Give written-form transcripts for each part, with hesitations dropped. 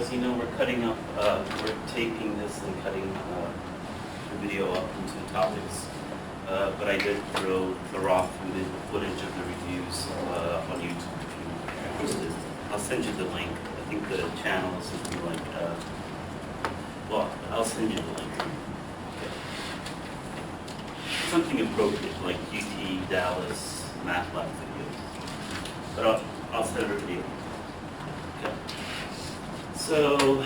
as you know, we're cutting up, we're taping this and cutting the video up into topics. But I did throw off the footage of the reviews on YouTube. If you're interested, I'll send you the link. I think the channel is something like, well, I'll send you the link. Okay. Something appropriate, like UT, Dallas, Math Lab videos. But I'll send a video. Okay. So,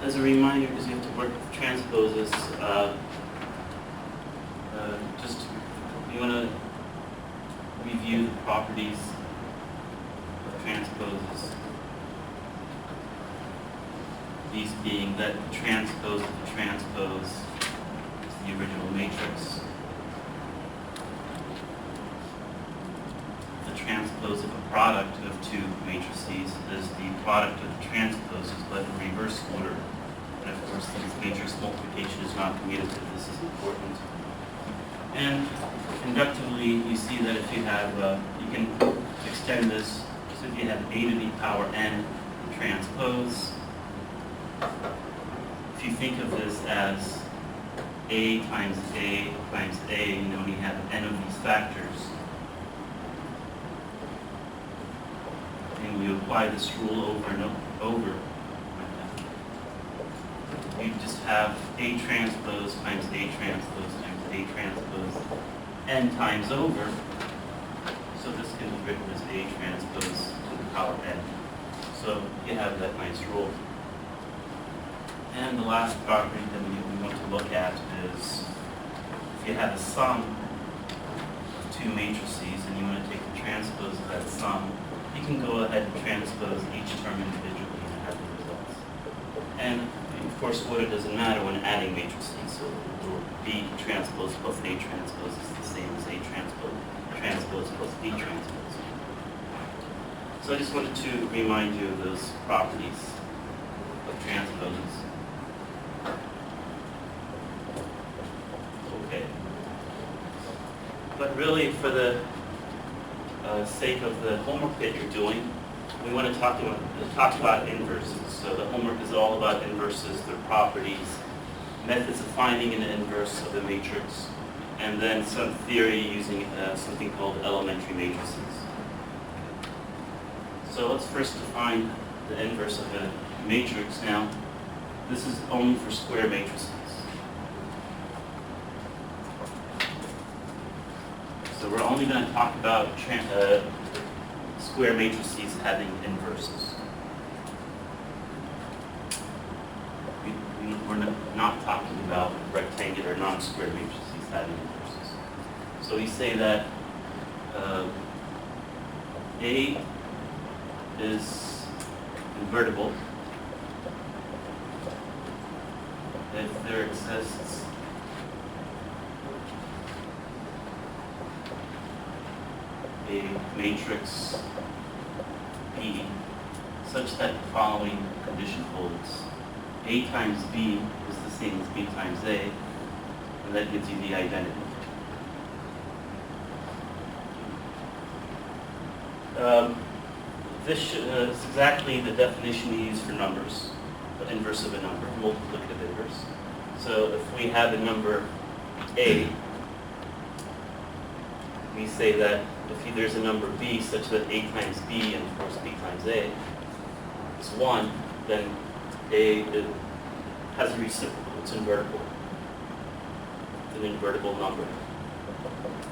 as a reminder, because you have to work with transposes, just you want to review the properties of transposes. These being that the transpose of the transpose is the original matrix. The transpose of a product of two matrices is the product of the transposes, but in reverse order. And of course, since matrix multiplication is not commutative, this is important. And inductively, you see that if you have, you can extend this. So if you have a to the power n transpose, if you think of this as a times a times a, and you only have n of these factors, and you apply this rule over and over, you just have a transpose times a transpose times a transpose n times over. So this can be written as a transpose to the power n. So you have that nice rule. And the last property that we want to look at is if you have a sum of two matrices and you want to take the transpose of that sum, you can go ahead and transpose each term individually and have the results. And of course, order doesn't matter when adding matrices, so B transpose plus A transpose is the same as A transpose plus B transpose. So I just wanted to remind you of those properties of transposes. Okay. But really, for the sake of the homework that you're doing, we want to talk about inverses. So the homework is all about inverses, their properties, methods of finding an inverse of the matrix, and then some theory using something called elementary matrices. So let's first define the inverse of a matrix. Now, this is only for square matrices. So we're only going to talk about square matrices having inverses. We're not talking about rectangular non-square matrices having inverses. So we say that A is invertible if there exists a matrix B such that the following condition holds. A times B is the same as B times A, and that gives you the identity. This is exactly the definition we use for numbers, the inverse of a number, multiplicative inverse. So if we have a number A, we say that if there's a number B such that A times B and of course B times A is 1, then A has a reciprocal, it's invertible. It's an invertible number.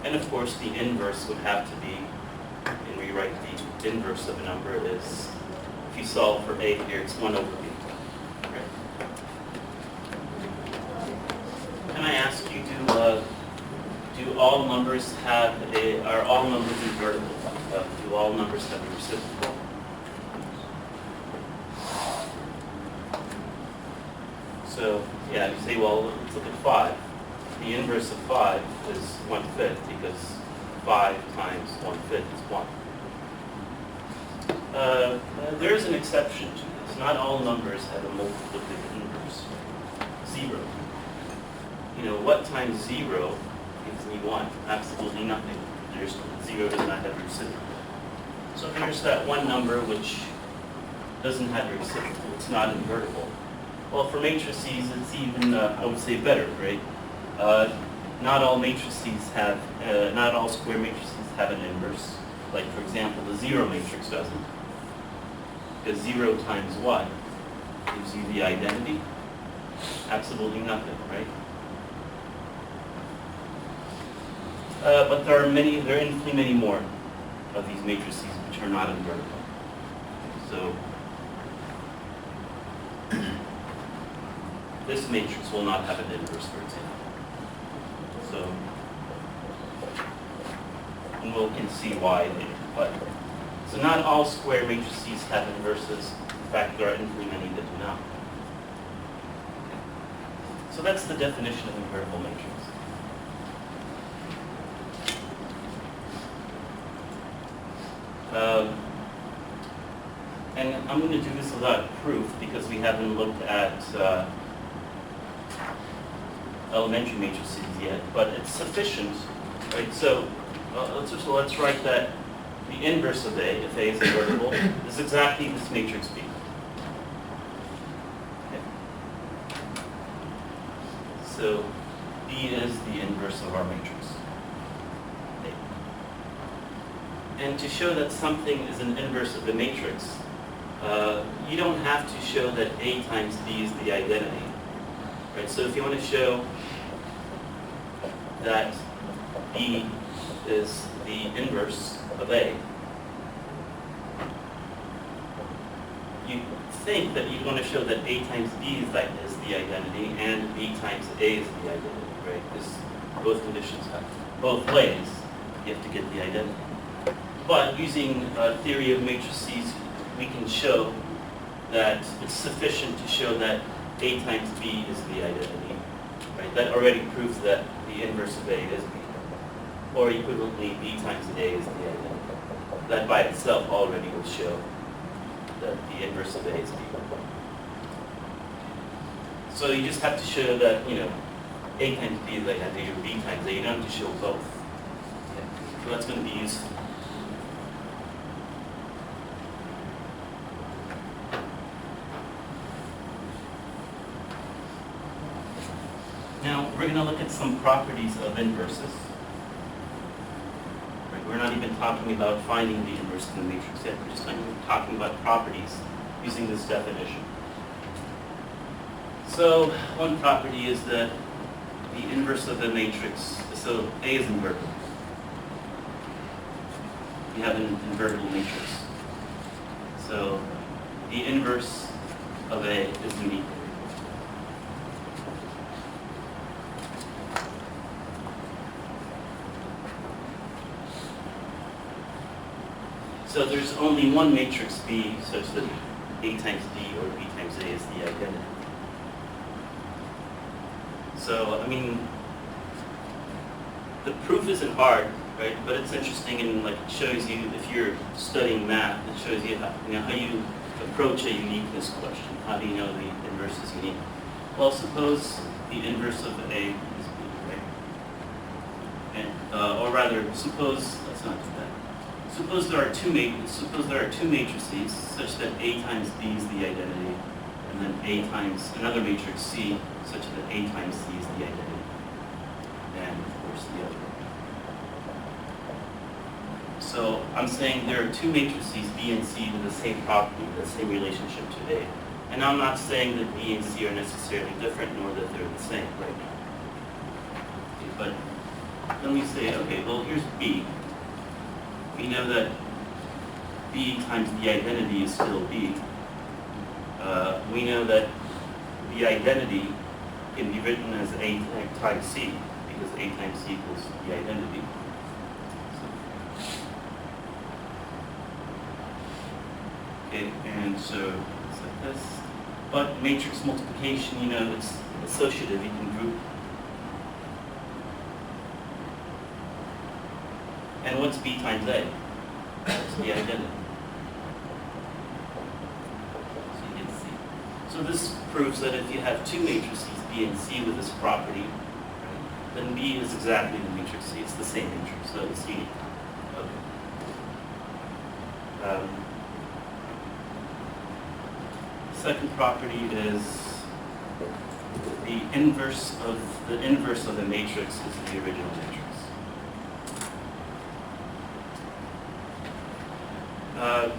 And of course the inverse would have to be, and we write the inverse of a number is, if you solve for A here, it's 1 over B. Right? Can I ask you, do all numbers have are all numbers invertible? Do all numbers have a reciprocal? So, yeah, you say, well, let's look at 5. The inverse of 5 is 1/5 because 5 times 1/5 is 1. There is an exception to this. Not all numbers have a multiplicative inverse. 0. You know, what times 0 gives me 1? Absolutely nothing. 0 does not have a reciprocal. So here's that one number which doesn't have a reciprocal, it's not invertible. Well, for matrices, it's even, I would say, better, right? Not all matrices have, not all square matrices have an inverse. Like, for example, the zero matrix doesn't. Because 0 times what gives you the identity? Absolutely nothing, right? But there are infinitely many more of these matrices which are not invertible. So this matrix will not have an inverse, for example. So, and we can see why later. But so not all square matrices have inverses. In fact, there are infinitely many that do not. So that's the definition of invertible matrix. And I'm going to do this without proof because we haven't looked at elementary matrices yet, but it's sufficient, right? So let's write that the inverse of A, if A is invertible, is exactly this matrix B. Okay. So B is the inverse of our matrix. And to show that something is an inverse of the matrix, you don't have to show that A times B is the identity. Right? So if you want to show that B is the inverse of A, you think that you want to show that A times B is the identity and B times A is the identity, right? Because both conditions have, both ways, you have to get the identity. But using theory of matrices, we can show that it's sufficient to show that A times B is the identity. Right? That already proves that the inverse of A is B. Or equivalently, B times A is the identity. That by itself already will show that the inverse of A is B. So you just have to show that, A times B is the identity or B times A. You don't have to show both. Okay. So that's going to be useful. Now, we're going to look at some properties of inverses. Right? We're not even talking about finding the inverse in the matrix yet. We're just talking about properties using this definition. So, one property is that the inverse of the matrix, so A is invertible. We have an invertible matrix. So, the inverse of A is unique. So there's only one matrix B such that A times D or B times A is the identity. So, the proof isn't hard, right? But it's interesting and it shows you, if you're studying math, it shows you how you approach a uniqueness question. How do you know the inverse is unique? Well, suppose the inverse of A is B, right? And, or rather, suppose, let's not do that. Suppose there are two matrices such that A times B is the identity, and then A times another matrix C such that A times C is the identity, and of course the other. So I'm saying there are two matrices B and C with the same property, the same relationship to A. And I'm not saying that B and C are necessarily different, nor that they're the same right now. Okay, but let me say, okay, well here's B. We know that B times the identity is still B. We know that the identity can be written as A times C, because A times C equals the identity. Okay, and so it's like this. But matrix multiplication, it's associative, you can group. And what's B times A? That's the identity. So you can see. So this proves that if you have two matrices, B and C, with this property, right, then B is exactly the matrix C. It's the same matrix, so it's unique. Okay. Second property is the inverse of a matrix is the original matrix.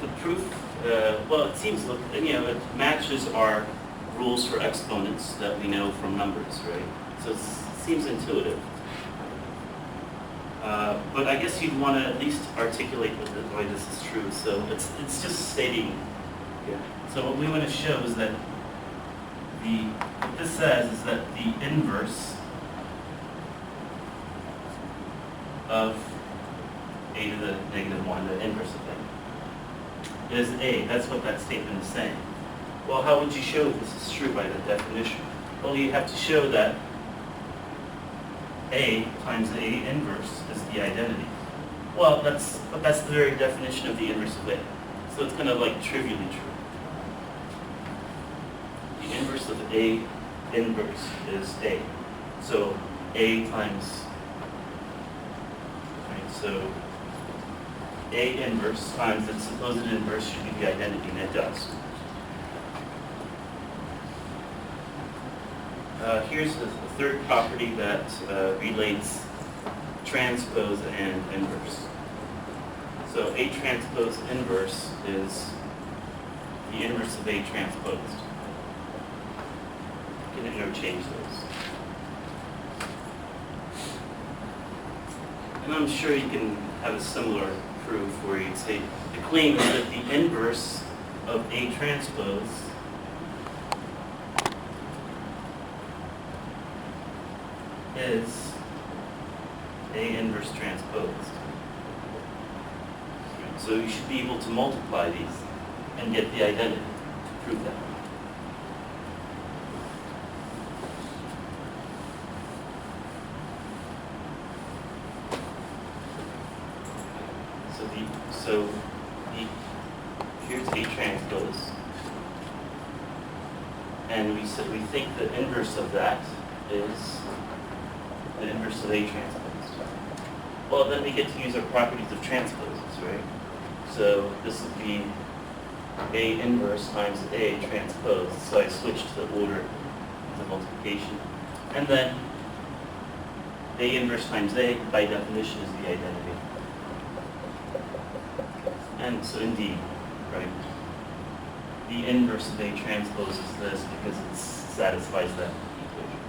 The proof, well, it seems, it matches our rules for exponents that we know from numbers, right? So it seems intuitive. But I guess you'd want to at least articulate why this is true. So it's just stating. Yeah. So what we want to show is that what this says is that the inverse of a to the negative 1, the inverse of a, is a. That's what that statement is saying. Well, how would you show this is true by that definition? Well, you have to show that a times a inverse is the identity. Well, that's the very definition of the inverse of a. So it's kind of like trivially true. The inverse of a inverse is a. So a times, right, so a inverse times its supposed inverse should be the identity, and it does. Here's the third property that relates transpose and inverse. So A transpose inverse is the inverse of A transposed. You can interchange those. And I'm sure you can have a similar proof where you'd say the claim is that the inverse of A transpose is A inverse transposed. So you should be able to multiply these and get the identity to prove that. Here's A transpose, and we think the inverse of that is the inverse of A transposed. Well, then we get to use our properties of transposes, right? So this would be A inverse times A transposed. So I switched the order of the multiplication. And then A inverse times A, by definition, is the identity. And so indeed, right, the inverse of A transpose is this because it satisfies that equation.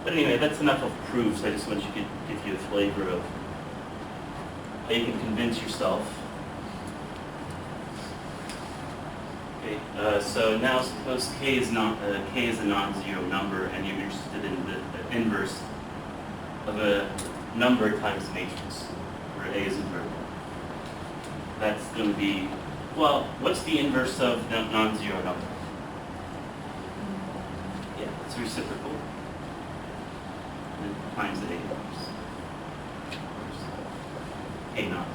But anyway, that's enough of proofs. I just want to give you a flavor of how you can convince yourself. Okay, so now suppose k is a non-zero number, and you're interested in the inverse of a number times a matrix, where A is invertible. That's going to be, well, what's the inverse of non-zero number? Yeah, it's reciprocal. And times the A inverse. A naught.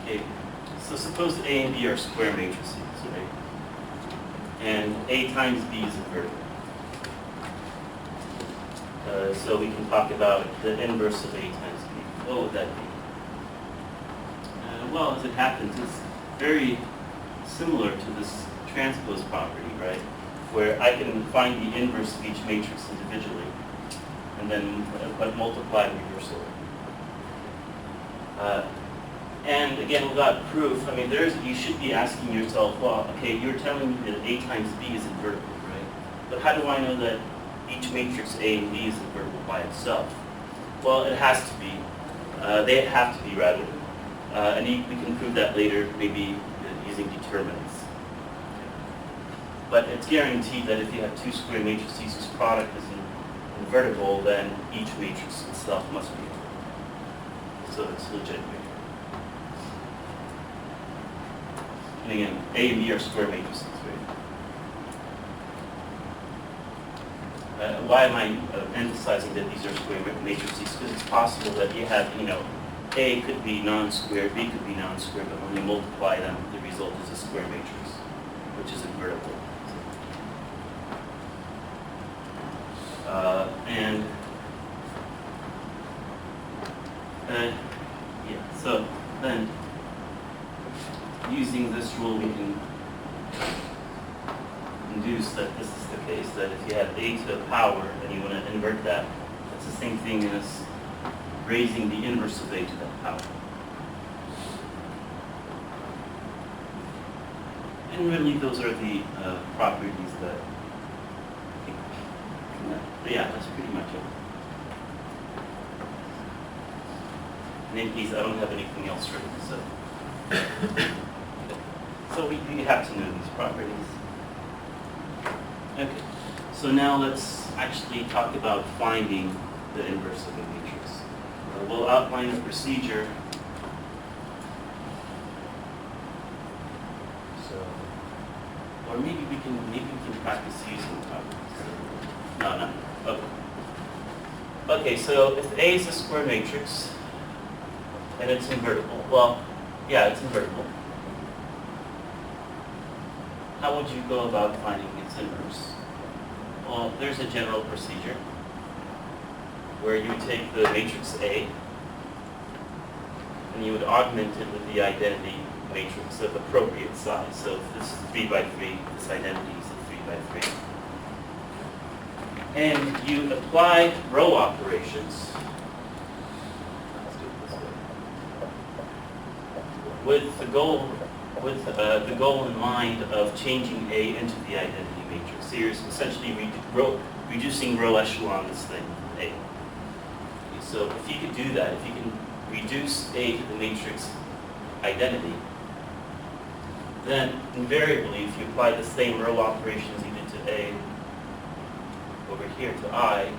Okay, so suppose A and B are square matrices, right? And A times B is invertible. So we can talk about the inverse of A times B. What would that be? Well, as it happens, it's very similar to this transpose property, right? Where I can find the inverse of each matrix individually, and then multiply the reverse order. And again, without proof, I mean, you should be asking yourself, well, okay, you're telling me that A times B is invertible, right? But how do I know that each matrix A and B is invertible by itself? Well, it has to be. They have to be, rather. And we can prove that later, maybe using determinants. But it's guaranteed that if you have two square matrices whose product is invertible, then each matrix itself must be invertible. So it's legitimate. And again, A and B are square matrices, right? Why am I emphasizing that these are square matrices? Because it's possible that you have, A could be non-square, B could be non-square, but when you multiply them, the result is a square matrix, which is invertible. Yeah, so then using this rule we can induce that this is the case, that if you have a to the power and you want to invert that, that's the same thing as raising the inverse of a to that power. And really those are the properties that, yeah, that's pretty much it. In any case, I don't have anything else written, so. So we have to know these properties. Okay, so now let's actually talk about finding the inverse of a matrix. We'll outline a procedure. So, or maybe we can practice using properties. No. Okay. Okay, so if A is a square matrix and it's invertible, well, yeah, it's invertible. How would you go about finding its inverse? Well, there's a general procedure where you would take the matrix A and you would augment it with the identity matrix of appropriate size. So if this is 3 by 3, this identity is a 3 by 3. And you apply row operations. Let's do it this way. With the goal in mind of changing A into the identity matrix. So you're essentially reducing row echelon this thing, A. So if you could do that, if you can reduce A to the matrix identity, then invariably, if you apply the same row operations you did to A over here to I,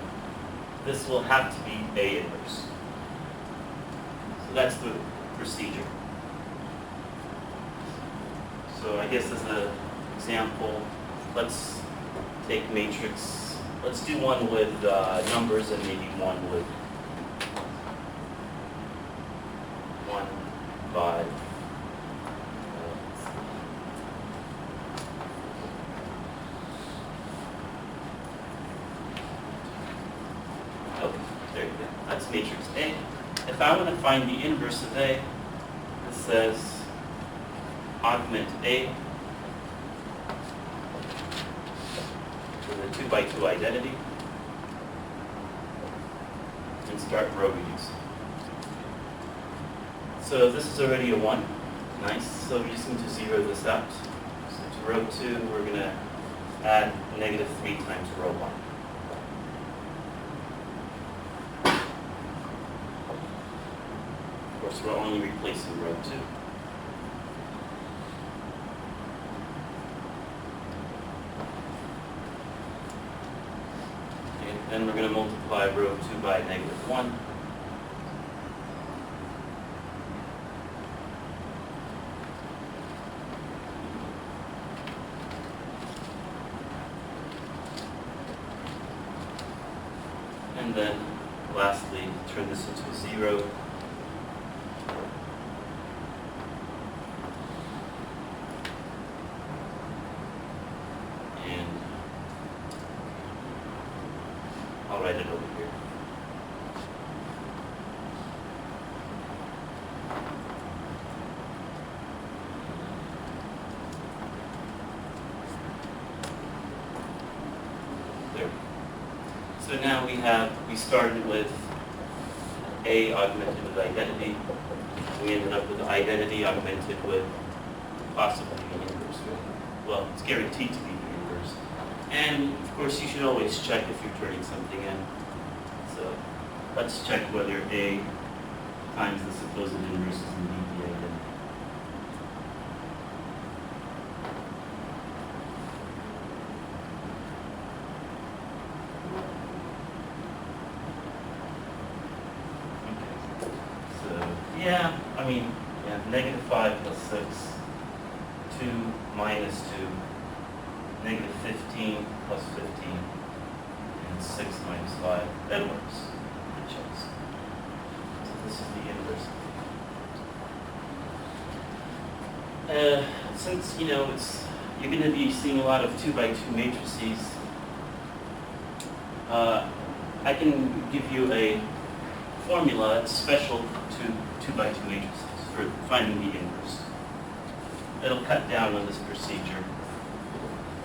this will have to be A inverse. So that's the procedure. So I guess as an example, let's take matrix, let's do one with numbers and maybe one with 1, 5. Okay, there you go. That's matrix A. If I want to find the inverse of A, it says augment A with a 2 by 2 identity and start row reducing. So this is already a 1. Nice. So we're just going to zero this out. So to row 2, we're going to add negative 3 times row 1. Of course, we're only replacing row 2. Then we're going to multiply row 2 by negative 1. And then lastly, turn this into a 0. I'll write it over here. There. So now we started with A augmented with identity. We ended up with identity augmented with possibly the inverse. Well, it's guaranteed to be the inverse. And of course, you should always check if you're turning something in. So let's check whether A times the supposed inverse is indeed the identity. Okay. So yeah, I mean, yeah, negative 5 plus 6, 2 minus 2. Negative 15 plus 15, and 6 minus 5. That works. It checks. So this is the inverse. Since, you know, you're going to be seeing a lot of 2 by 2 matrices, I can give you a formula that's special to 2x2 matrices for finding the inverse. It'll cut down on this procedure.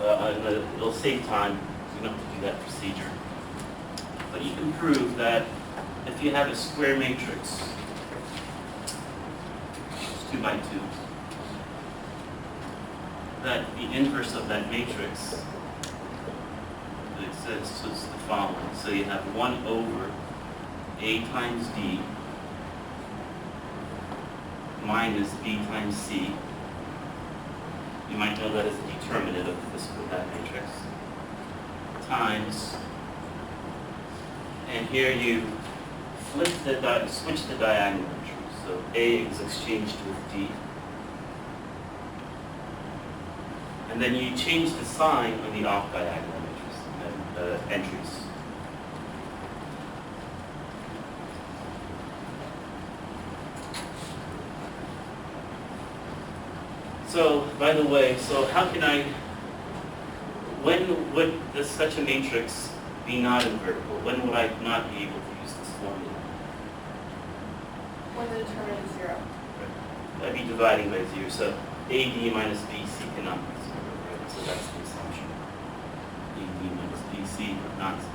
And it'll save time. You don't have to do that procedure. But you can prove that if you have a square matrix, it's 2x2, that the inverse of that matrix exists is the following. So you have 1 over A times D minus B times C. You might know that as a determinant of that matrix, times, and here you switch the diagonal entries. So A is exchanged with D. And then you change the sign on the off diagonal entries. So, by the way, so how can when would such a matrix be not invertible? When would I not be able to use this formula? When the determinant is 0. Right. I'd be dividing by 0, so AD minus BC cannot be 0, right? So that's the assumption. AD minus BC not 0.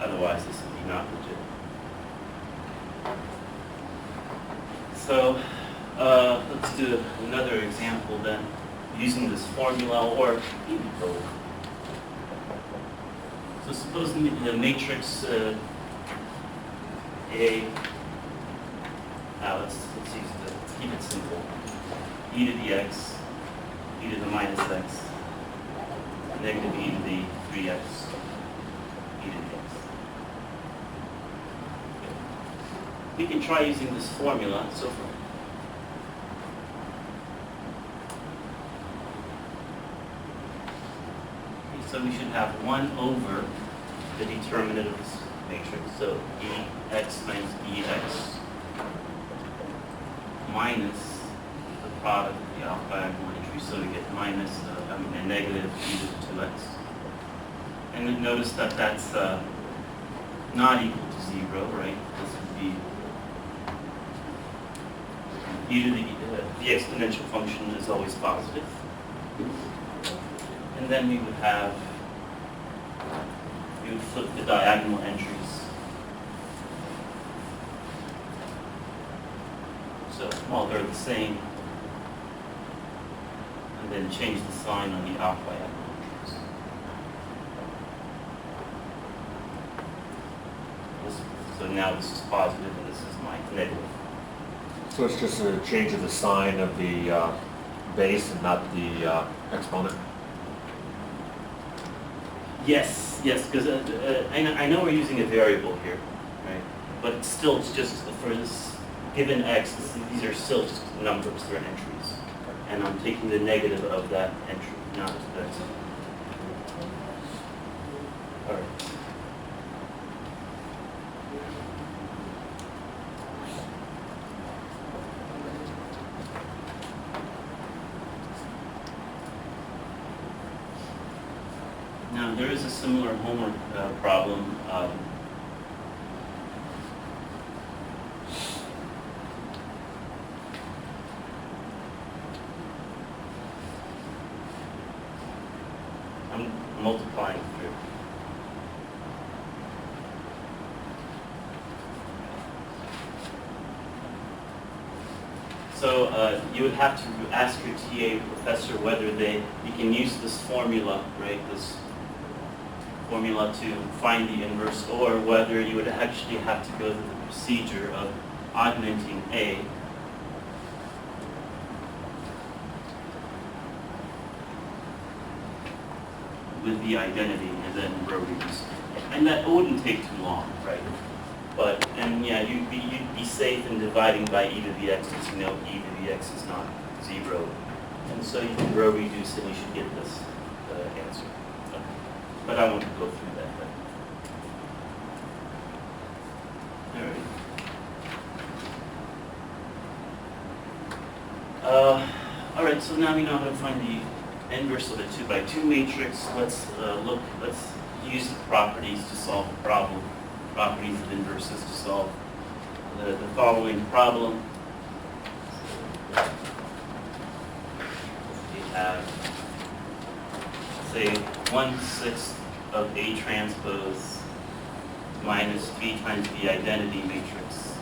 Otherwise, this would be not legit. So, let's do another example then, using this formula, or maybe both. So suppose the matrix A, let's keep it simple. E to the x, e to the minus x, negative e to the 3x, e to the x. We can try using this formula. So we should have 1 over the determinant of this matrix. So ex minus ex minus the product of the off diagonal entry. So we get minus, a negative e to the 2x. And then notice that that's not equal to 0, right? This would be e to the exponential function is always positive. And then we would flip the diagonal entries. So, well, they're the same. And then change the sign on the off diagonal entries. So now this is positive and this is my negative. So it's just a change of the sign of the base and not the exponent? Yes, because I know we're using a variable here, right? But it's just for this given x, these are still just numbers, they're entries. And I'm taking the negative of that entry, not that. All right. Now, there is a similar homework problem. I'm multiplying through. So you would have to ask your TA professor whether you can use this formula, right? This formula to find the inverse, or whether you would actually have to go through the procedure of augmenting A with the identity and then row reduce. And that wouldn't take too long, right? But, and yeah, you'd be safe in dividing by e to the x, because you know e to the x is not 0. And so you can row reduce and you should get this answer. But I won't go through that. All right, so now we know how to find the inverse of a 2x2 matrix. Let's use the properties to solve the problem, properties of inverses to solve the following problem. We have, say, 1/6 of A transpose minus 3 times the identity matrix.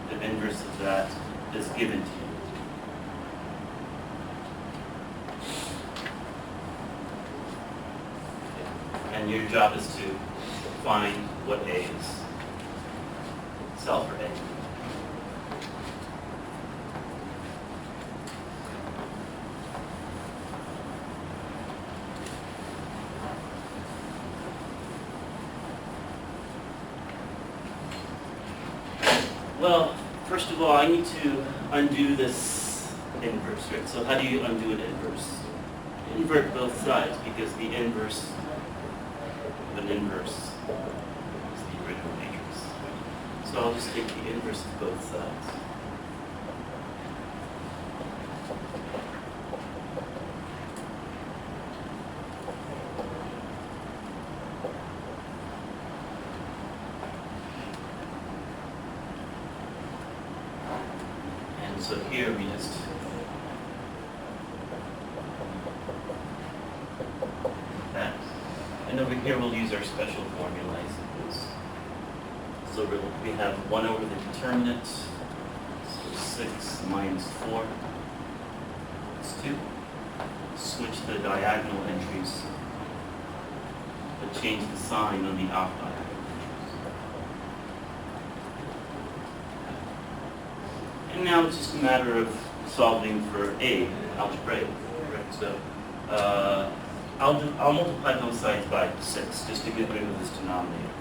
The inverse of that is given to you. And your job is to find what A is. Solve for A. Well, first of all, I need to undo this inverse, right? So how do you undo an inverse? Invert both sides, because the inverse of an inverse is the original matrix. So I'll just take the inverse of both sides. And so here we just that. And over here we'll use our special formula, I suppose. So we have 1 over the determinant, so 6 minus 4 is 2. Switch the diagonal entries, but change the sign on the off diagonal entries. And now it's just a matter of solving for A, algebraic, right? So I'll multiply both sides by 6, just to get rid of this denominator.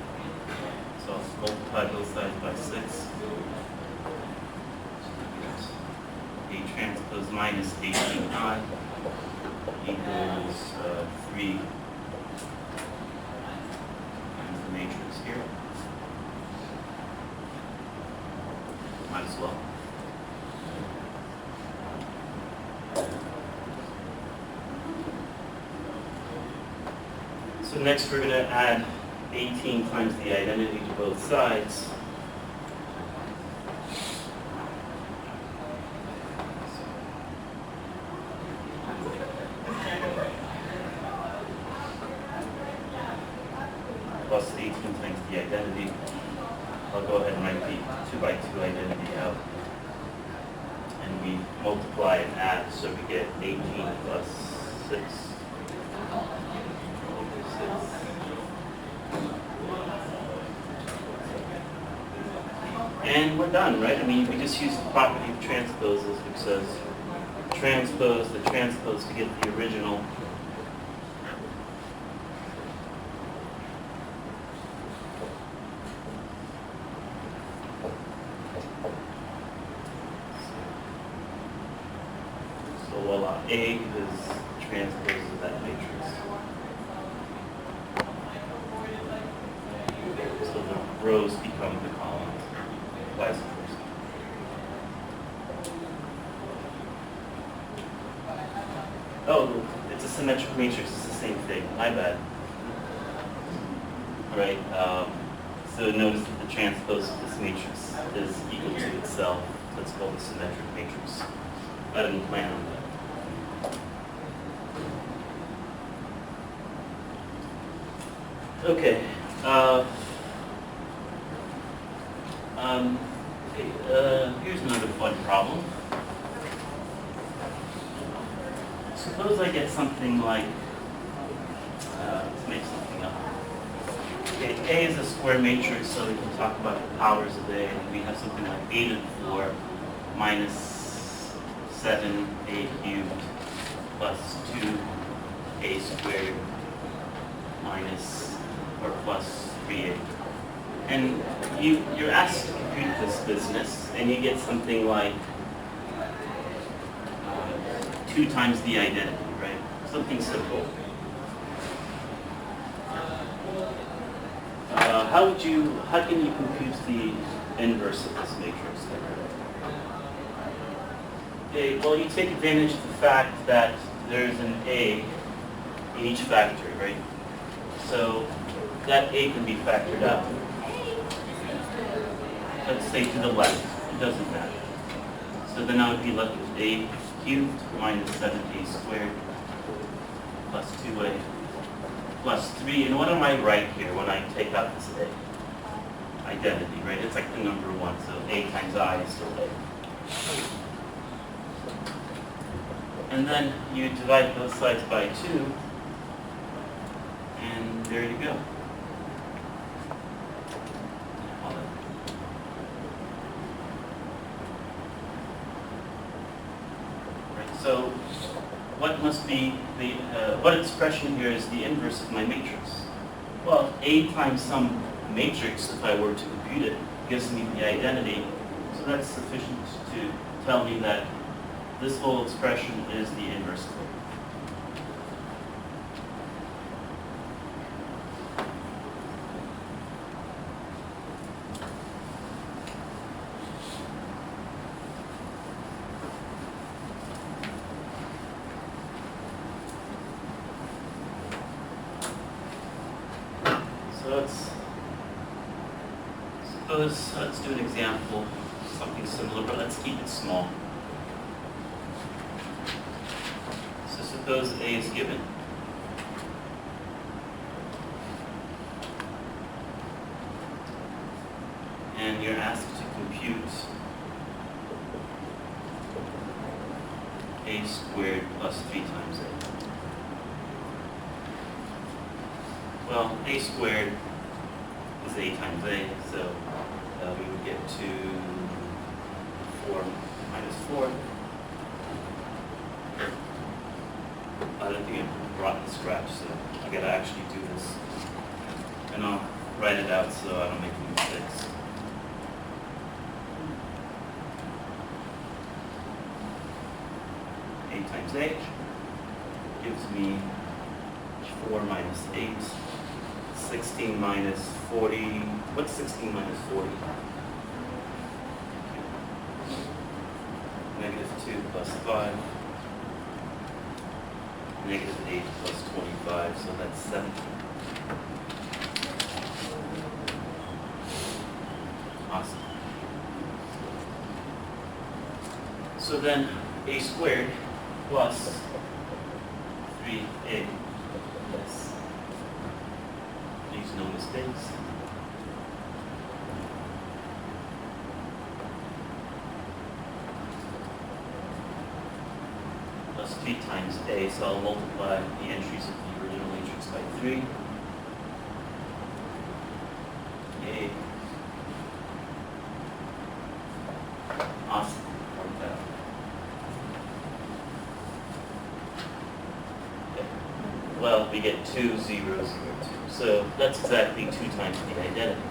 So I'll multiply both sides by 6. A transpose minus 18i equals 3 times the matrix here. Might as well. So next we're going to add 18 times the identity to both sides. Plus 18 times the identity. I'll go ahead and write the 2 by 2 identity out. And we multiply and add, so we get 18 plus 6. And we're done, right? I mean, we just use the property of transposes, which says transpose the transpose to get the original. So voila, A is transpose of that matrix. So the rows become the columns. Vice versa. Oh, it's a symmetric matrix. It's the same thing. My bad. Right. So notice that the transpose of this matrix is equal to itself. That's called a symmetric matrix. I didn't plan on that. Okay. Here's another fun problem. Suppose I get something like, let's make something up. Okay, A is a square matrix, so we can talk about the powers of A, and we have something like 8 to the 4 minus 7a cubed plus 2a squared minus or plus 3a. And you're asked to compute this business, and you get something like 2 times the identity, right? Something simple. How can you compute the inverse of this matrix? Okay, well, you take advantage of the fact that there's an A in each factor, right? So that A can be factored out. Let's say to the left, it doesn't matter. So then I would be left with A cubed minus 7A squared plus 2A plus 3. And what am I write here when I take out this A? Identity, right? It's like the number 1, so A times I is still A. And then you divide both sides by 2, and there you go. So what must be the, what expression here is the inverse of my matrix? Well, A times some matrix, if I were to compute it, gives me the identity. So that's sufficient to tell me that this whole expression is the inverse of it. Let's do an example, something similar, but let's keep it small. So suppose A is given. And you're asked to compute A squared plus 3 times A. Well, A squared is A times A, so we would get to 4 minus 4. I don't think it brought the scratch, so I gotta actually do this. And I'll write it out so I don't make any mistakes. A times A gives me 4 minus 8. 16 minus 40, what's 16 minus 40? Negative 2 plus 5. Negative 8 plus 25, so that's 17. Awesome. So then A squared plus 3A. Yes. No mistakes. Plus 3 times A, so I'll multiply the entries of the original matrix by 3. A. Awesome. Worked out. Okay. Well, we get 2, 0, 0, 2. So that's exactly 2 times the identity.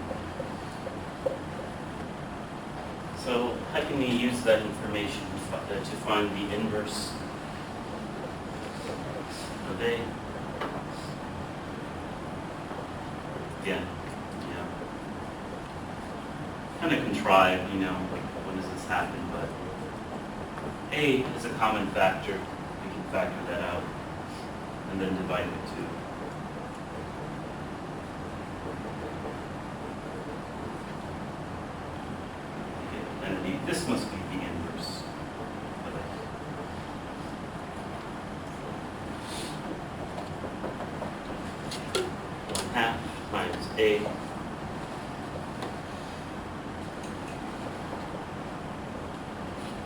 So how can we use that information to find the inverse of A? Yeah. Kind of contrived, you know, like when does this happen? But A is a common factor. We can factor that out and then divide it by 2. This must be the inverse of it. 1/2 times A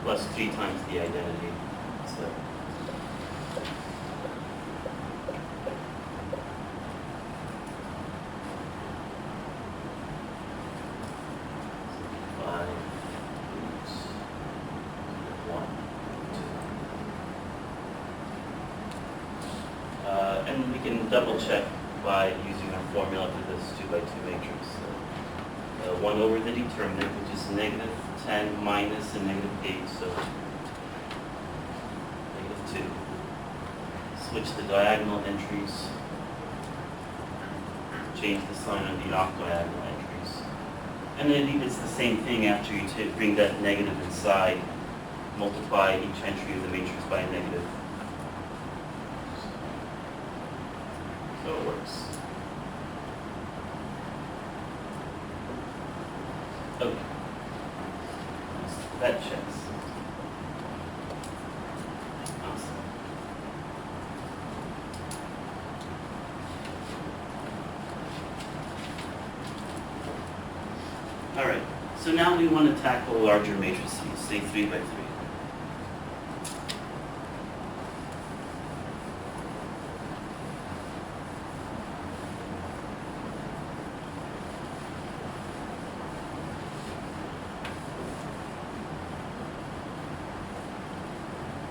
plus 3 times the identity. So and we can double check by using our formula for this 2 by 2 matrix. So, 1 over the determinant, which is negative 10 minus and negative 8, so negative 2. Switch the diagonal entries, change the sign on the off-diagonal entries. And then it's the same thing after you bring that negative inside, multiply each entry of the matrix by a negative. So it works. Okay. That checks. Awesome. All right. So now we want to tackle larger matrices, say 3 by 3.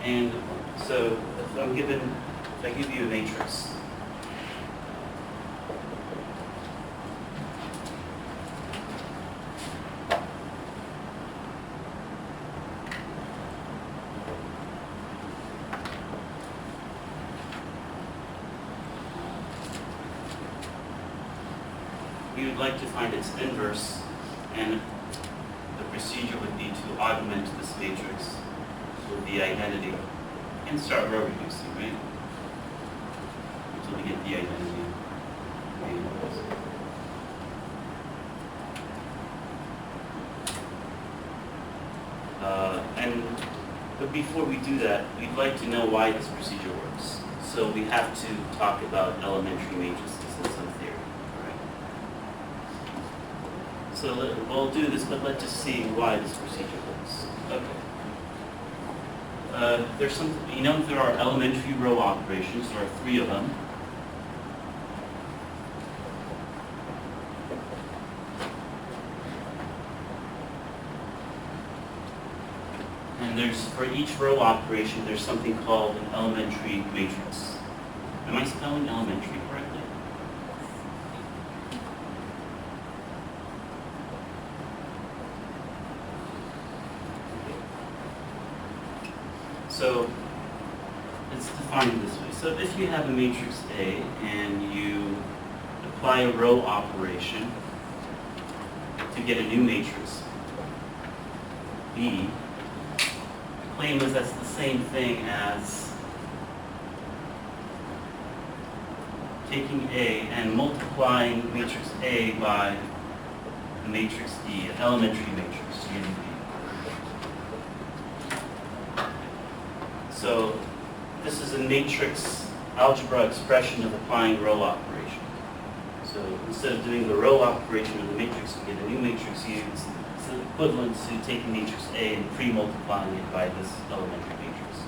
And so if I give you a matrix, we would like to find its inverse, and the procedure would be to augment this matrix with the identity and start row reducing, right? Until we get the identity. But before we do that, we'd like to know why this procedure works. So we have to talk about elementary matrices in some theory, all right? So we'll do this, but let's just see why this procedure works. Okay. There's some, there are elementary row operations. There are 3 of them. And for each row operation, there's something called an elementary matrix. Am I spelling elementary correctly? So it's defined this way. So if you have a matrix A and you apply a row operation to get a new matrix B, the claim is that's the same thing as taking A and multiplying matrix A by the matrix D, an elementary matrix, getting B. So this is a matrix algebra expression of applying row operation. So instead of doing the row operation of the matrix to get a new matrix, it's equivalent to taking matrix A and pre-multiplying it by this elementary matrix.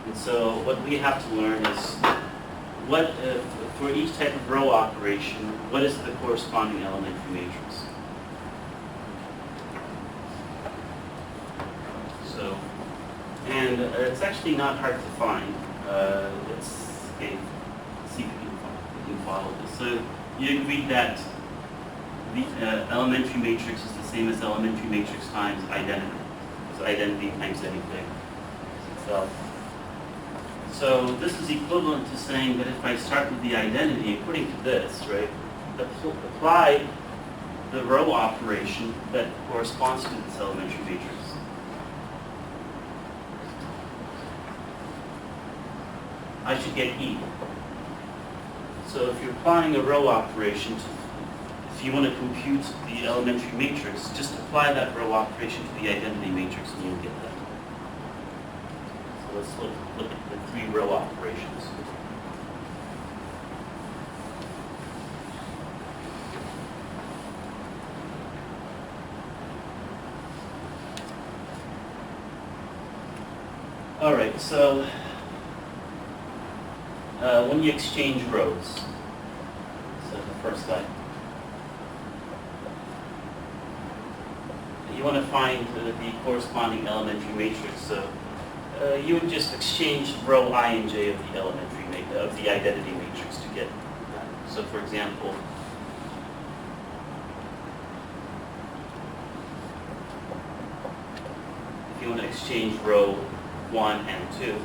And so what we have to learn is what, for each type of row operation, what is the corresponding elementary matrix? So, and it's actually not hard to find. Okay, see if you can follow this. So you agree that the elementary matrix is the same as elementary matrix times identity. So identity times anything itself. So this is equivalent to saying that if I start with the identity, according to this, right, apply the row operation that corresponds to this elementary matrix. I should get E. So if you're applying a row operation if you want to compute the elementary matrix, just apply that row operation to the identity matrix and you'll get that. So let's look at the 3 row operations. All right, so when you exchange rows, so the first slide, you want to find the corresponding elementary matrix. So you would just exchange row I and j of the of the identity matrix to get that. So for example, if you want to exchange row 1 and 2,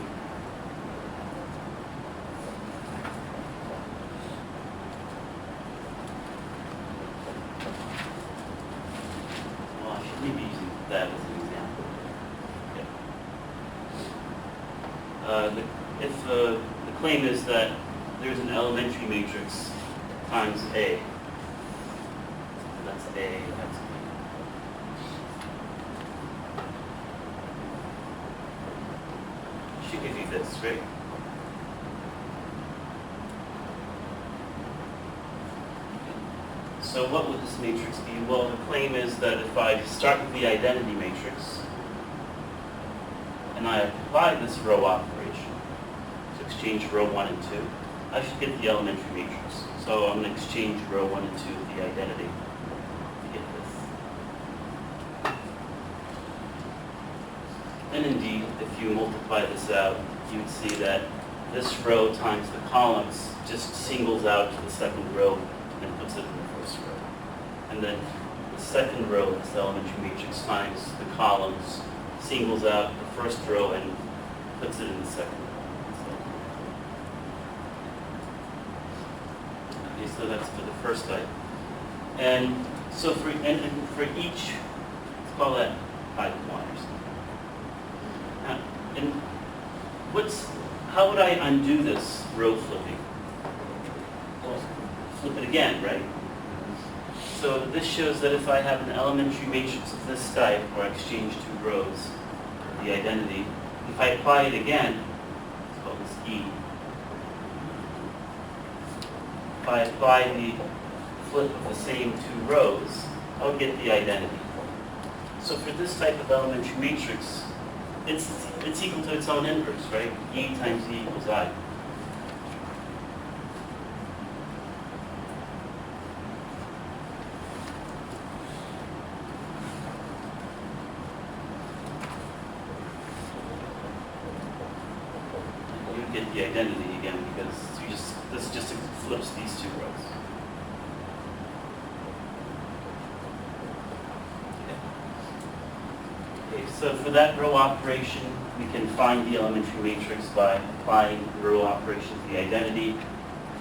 well, I should maybe using that as an example. Okay. If the claim is that there's an elementary matrix times A, that's A, that's B. should give you this, right? So what would this matrix be? Well, the claim is that if I start with the identity matrix, and I apply this row operation to exchange row 1 and 2, I should get the elementary matrix. So I'm going to exchange row 1 and 2 with the identity to get this. And indeed, if you multiply this out, you would see that this row times the columns just singles out the second row and puts it in the first row. And then the second row of this elementary matrix times the columns singles out the first row and puts it in the second row. Okay, so that's for the first type. And so for each, let's call that type 1 or something. Now, and how would I undo this row flipping? Well, flip it again, right? So this shows that if I have an elementary matrix of this type, where I exchange 2 rows, the identity, if I apply it again, let's call this E. If I apply the flip of the same 2 rows, I'll get the identity. So for this type of elementary matrix, it's equal to its own inverse, right? E times E equals I. You get the identity again because this just flips these 2 rows. Okay, so for that row operation, we can find the elementary matrix by applying the row operation to the identity,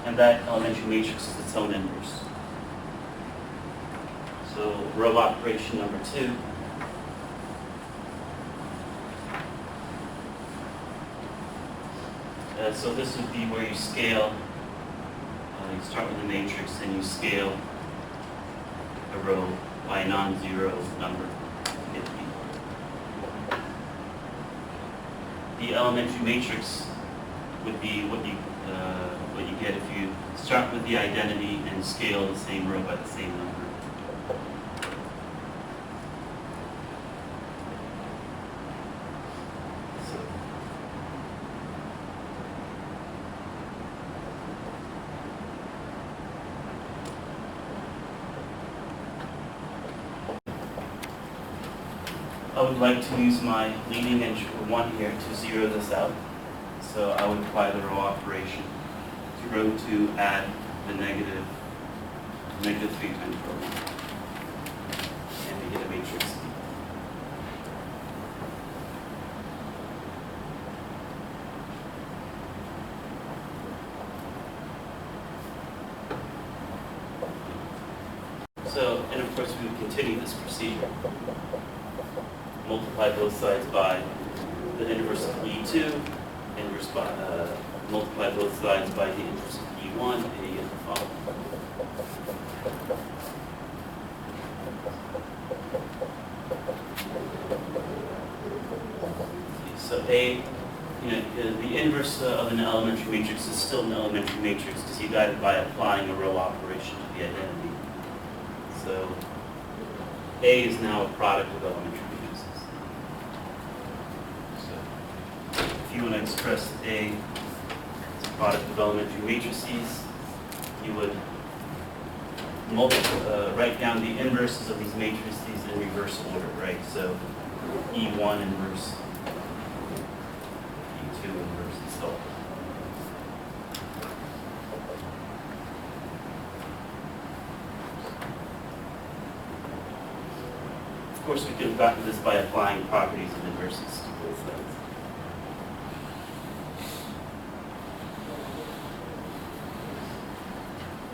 and that elementary matrix is its own inverse. So row operation number 2. So this would be where you scale, you start with a matrix and you scale a row by a non-zero number. The elementary matrix would be what you get if you start with the identity and scale the same row by the same number. I would like to use my leading integer 1 here to zero this out. So I would apply the row operation to row 2, add the negative 3 times row 1. And we get a matrix. So, and of course we would continue this procedure. Multiply both sides by the inverse of E2, multiply both sides by the inverse of E1, and you get the following. So the inverse of an elementary matrix is still an elementary matrix because you got it by applying a row operation to the identity. So A is now a product of elementary matrices. If you want to express A as a product of elementary matrices, you would write down the inverses of these matrices in reverse order, right? So E1 inverse, E2 inverse, and so on. Of course, we could have gotten this by applying properties of inverses to both sides.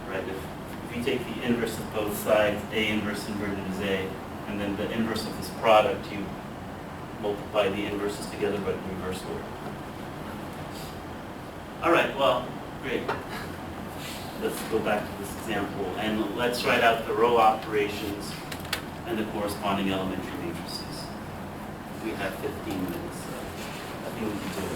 Right, if you take the inverse of both sides, A inverse inverted is A, and then the inverse of this product, you multiply the inverses together but in reverse order. All right, well, great. Let's go back to this example, and let's write out the row operations and the corresponding elementary matrices. We have 15 minutes. anything we can do.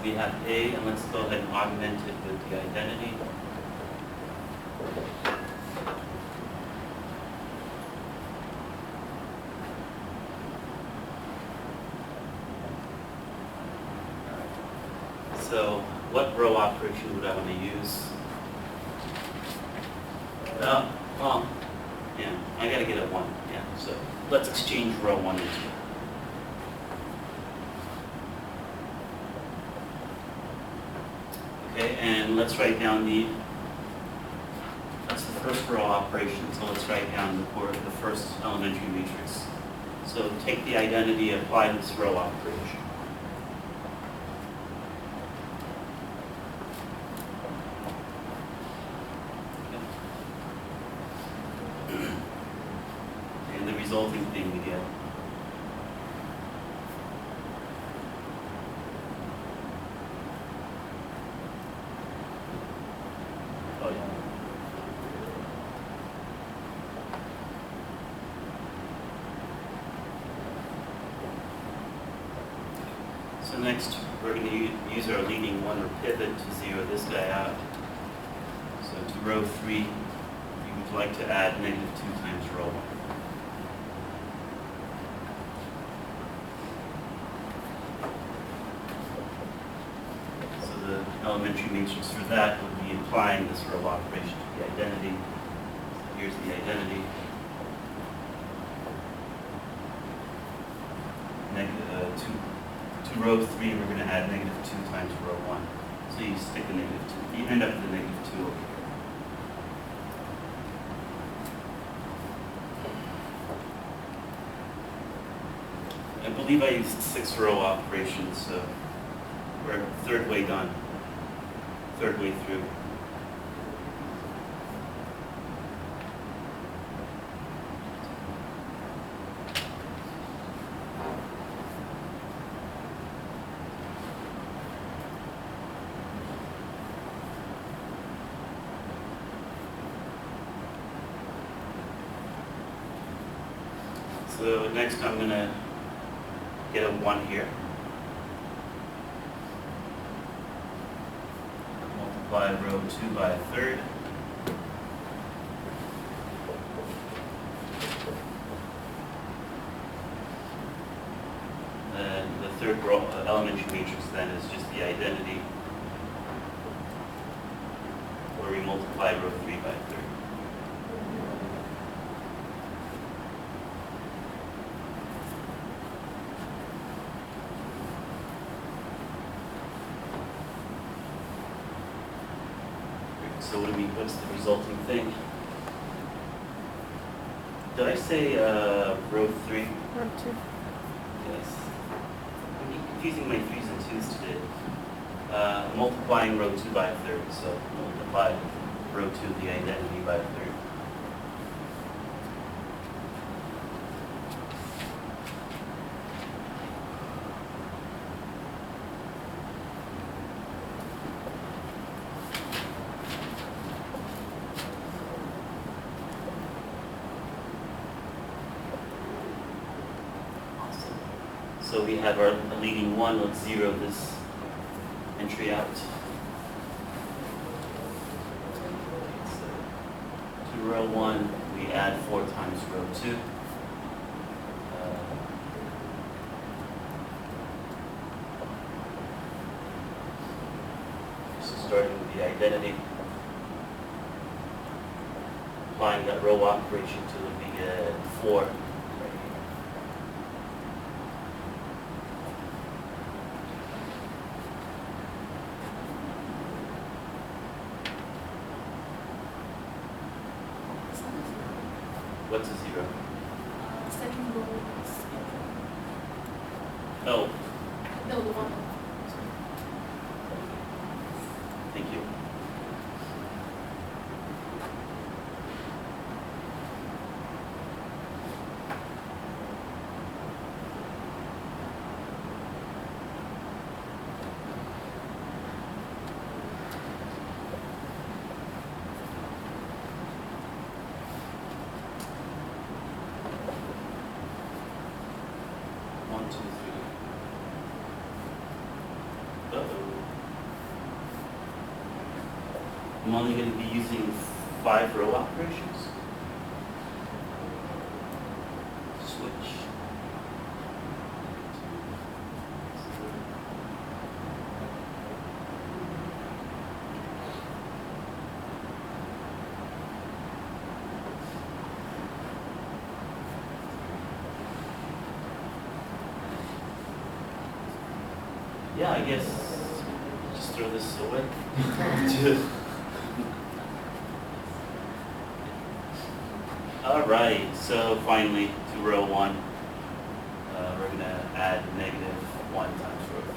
We have A, and let's go ahead and augment it with the identity. So what row operation would I want to use? Well, yeah, I got to get a 1. Yeah, so let's exchange row 1 and 2. Okay, and let's write down that's the first row operation, so let's write down the first elementary matrix. So take the identity, apply this row operation. Okay. And the resulting thing we get. Oh, yeah. So next, we're going to use our leading 1 or pivot to zero this guy out. So to row 3, you would like to add -2 times row 1. So the elementary matrix for that would be applying this row operation to the identity. So here's the identity. To row 3, we're going to add -2 times row 1. So you stick the -2. You end up with the -2 over here. I believe I used 6 row operations, so we're third way done. Third way through. So next I'm going to get a 1 here. Multiply row 2 by a third. And the third row elementary matrix then is just the identity, where we multiply row 3 by a third. So what's the resulting thing? Did I say row 3? Row 2. Yes. I'm confusing my 3's and 2's today. Multiplying row 2 by a third, so multiply row 2 the identity by a third. So we have our leading 1. Let's zero this entry out. So to row 1, we add 4 times row 2. So starting with the identity, applying that row operation to the 4. What's a 0? Second row is Oh, no, the 1. thank you. 1, 2, 3. Uh-oh. I'm only going to be using 5 row operations. Switch. Yeah, I guess just throw this away. All right, so finally to row 1, we're going to add -1 times row 3.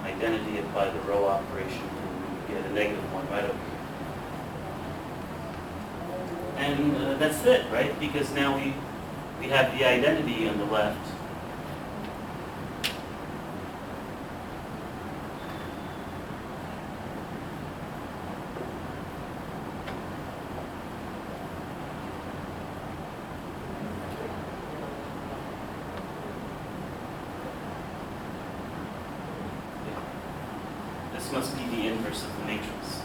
Identity, apply the row operation, and we get a -1 right over here. And that's it, right? Because now we have the identity on the left. This must be the inverse of the matrix.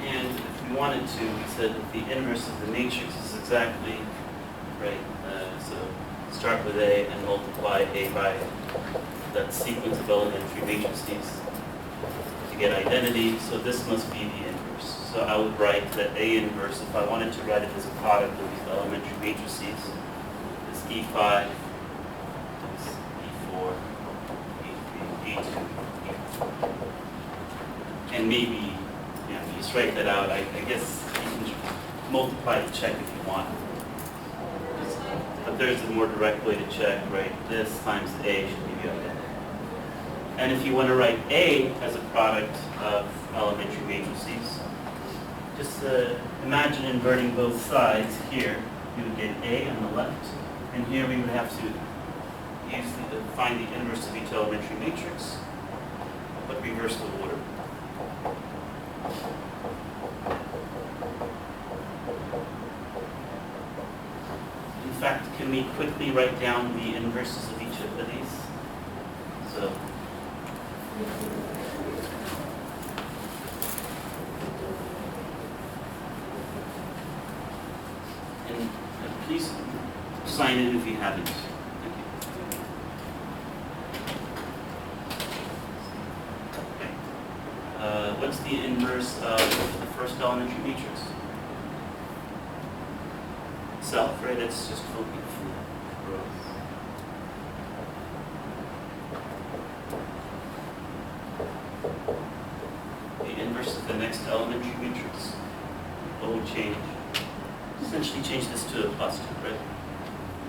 And if we wanted to, we said that the inverse of the matrix is exactly, right, so start with A and multiply A by that sequence of elementary matrices to get identity, so this must be the inverse. So I would write that A inverse, if I wanted to write it as a product of these elementary matrices, is E5, E4, E3, E2, E4. And maybe, just write that out. I guess you can multiply the check if you want. But there's a more direct way to check, right? This times A should give you identity. And if you want to write A as a product of elementary matrices, just imagine inverting both sides. Here, you would get A on the left, and here we would have to find the inverse of each elementary matrix, but reverse the order. In fact, can we quickly write down the inverses of each of these? So, and please sign in if you haven't. Thank you. Okay. What's the inverse of the first elementary matrix? Self, right? It's just focusing from growth. The inverse of the next elementary matrix. What would change? Essentially change this to a plus 2, right?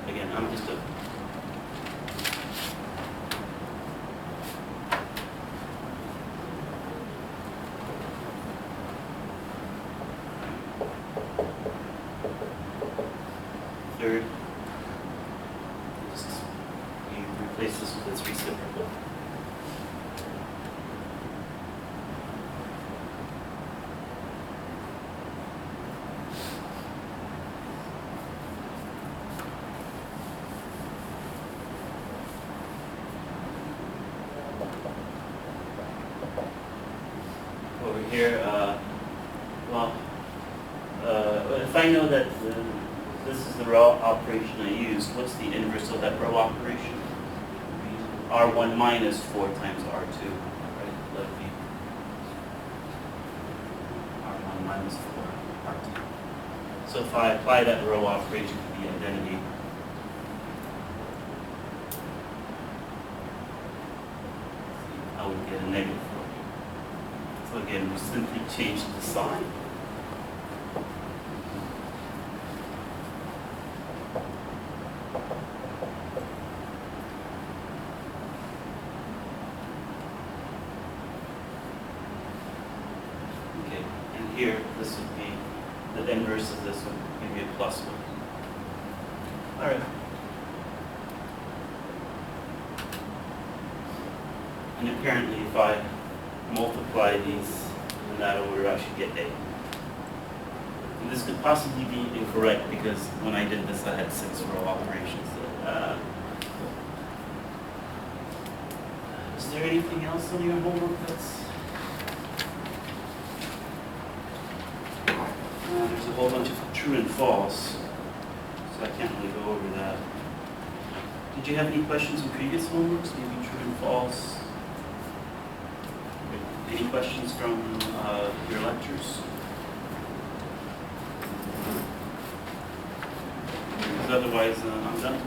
Again, I'm just a third. You replace this with its reciprocal. Over here, if I know that this is the row operation I used, what's the inverse of that row operation? R1 minus 4 times R2, right? That would be R1 minus 4, R2. So if I apply that row operation to the identity, I would get a -4. So again, we simply change the sign. Okay, and here, this would be, the inverse of this would give me a +1. All right. And apparently if I multiply these in that order, I should get A. And this could possibly be incorrect because when I did this, I had 6 row operations. Is there anything else on your homework that's... there's a whole bunch of true and false, so I can't really go over that. Did you have any questions in previous homeworks, maybe true and false? Any questions from your lectures? Because otherwise, I'm done.